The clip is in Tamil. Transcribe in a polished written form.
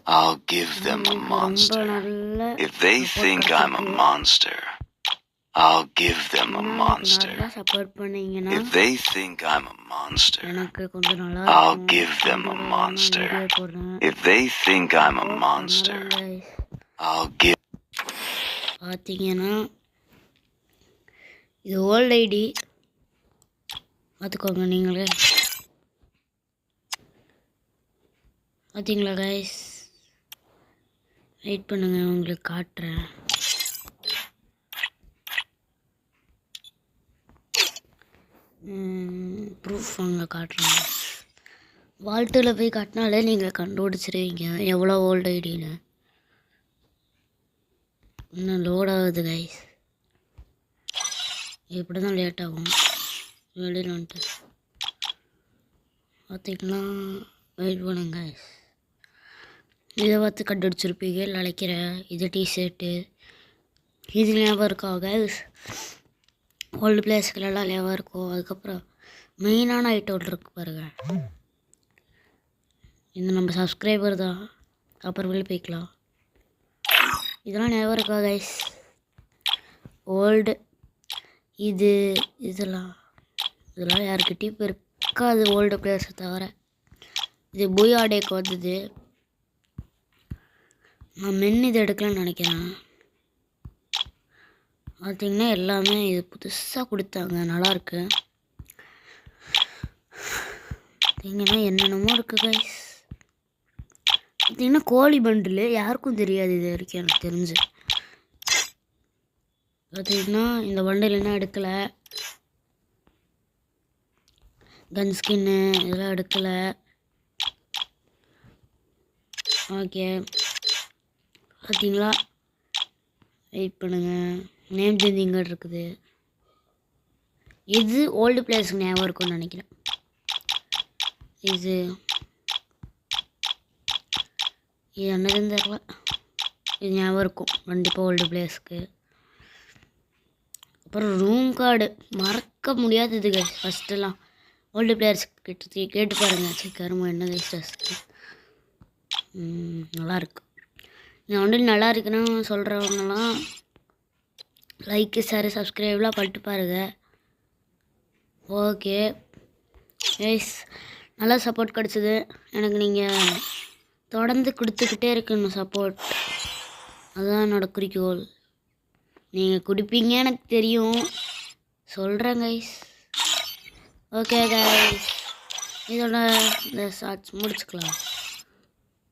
I'll give them a monster. If they think I'm a monster, I'll give them a monster. If they think I'm a monster, I'll give them a monster. If they think I'm a monster, I'll give. பார்த்தீங்கன்னா இது ஓல்ட் ஐடி பார்த்துக்கோங்க நீங்களே. பார்த்தீங்களா கைஸ், வெயிட் பண்ணுங்க உங்களுக்கு காட்டுறேன். ப்ரூஃப் அங்கே காட்டுறேன். வால்ட்டில் போய் காட்டினாலே நீங்கள் கண்டுபிடிச்சிருவீங்க எவ்வளோ ஓல்டு ஐடின்னு. இன்னும் லோட் ஆகுது கைஸ், இப்படி தான் லேட் ஆகும். வெளியில் வந்துட்டு பார்த்தீங்கன்னா வெயிட் பண்ணுங்க கைஸ். இதை பார்த்து கண்டுபிடிச்சிருப்பீங்க நினைக்கிறேன். இது டிஷர்ட்டு, இது ஞாபகம் இருக்கா கைஸ்? ஓல்டு பிளேஸ்களெல்லாம் ஞாபகம் இருக்கும். அதுக்கப்புறம் மெயினான ஐட்டம் ஒன்று இருக்கு பாருங்கள், இந்த நம்ம சப்ஸ்கிரைபர் தான். அப்புறம் வெளியே போய்க்கலாம். இதெல்லாம் ஞாபகம் இருக்கா கைஸ்? ஓல்டு இதெல்லாம் யாருக்கிட்டையும் இப்போ இருக்காது ஓல்டு பிளேயர்ஸை தவிர. இது பூயாடேக்கு வந்தது. நான் இது எடுக்கலான்னு நினைக்கிறேன். பார்த்திங்கன்னா எல்லாமே இது புதுசாக கொடுத்தாங்க, நல்லாயிருக்கு. பார்த்திங்கன்னா என்னென்னமோ இருக்குது கைஸ். பார்த்திங்கன்னா கோழி பண்டில் யாருக்கும் தெரியாது இது வரைக்கும் எனக்கு தெரிஞ்சு. பார்த்திங்கன்னா இந்த பண்டில் என்ன எடுக்கலை, கன் ஸ்கின்னு இதெல்லாம் எடுக்கலை. ஓகே பார்த்தீங்களா, வெயிட் பண்ணுங்கள். நேம் சேஞ்சிங் இருக்குது. இது ஓல்டு பிளேஸ்க்கு ஞாபகம் இருக்கும்னு நினைக்கிறேன். இது என்னதுன்னு தெரியல, இது ஞாபகம் இருக்கும் கண்டிப்பாக ஓல்டு பிளேஸ்க்கு. அப்புறம் ரூம் கார்டு மறக்க முடியாததுங்க. ஃபஸ்ட்டெல்லாம் ஓல்டு பிளேயர்ஸ் கிட்ட கேட்டு பாருங்கள். சீக்கிரமாக என்ன கைஸ்டர்ஸ்க்கு நல்லாயிருக்கு. நான் வந்து நல்லா இருக்குன்னு சொல்கிறவங்கலாம் லைக்கு ஷேர் சப்ஸ்கிரைப்லாம் பண்ணிட்டு பாருங்கள். ஓகே கைஸ், நல்லா சப்போர்ட் கிடச்சிது எனக்கு. நீங்கள் தொடர்ந்து கொடுத்துக்கிட்டே இருக்கணும் சப்போர்ட், அதுதான் என்னோடய குறிக்கோள். நீங்கள் கொடுப்பீங்க எனக்கு தெரியும், சொல்கிறேன் கைஸ். ஓகே கைஸ், இதோட இந்த ஷார்ட்ஸ் முடிச்சுக்கலாம்.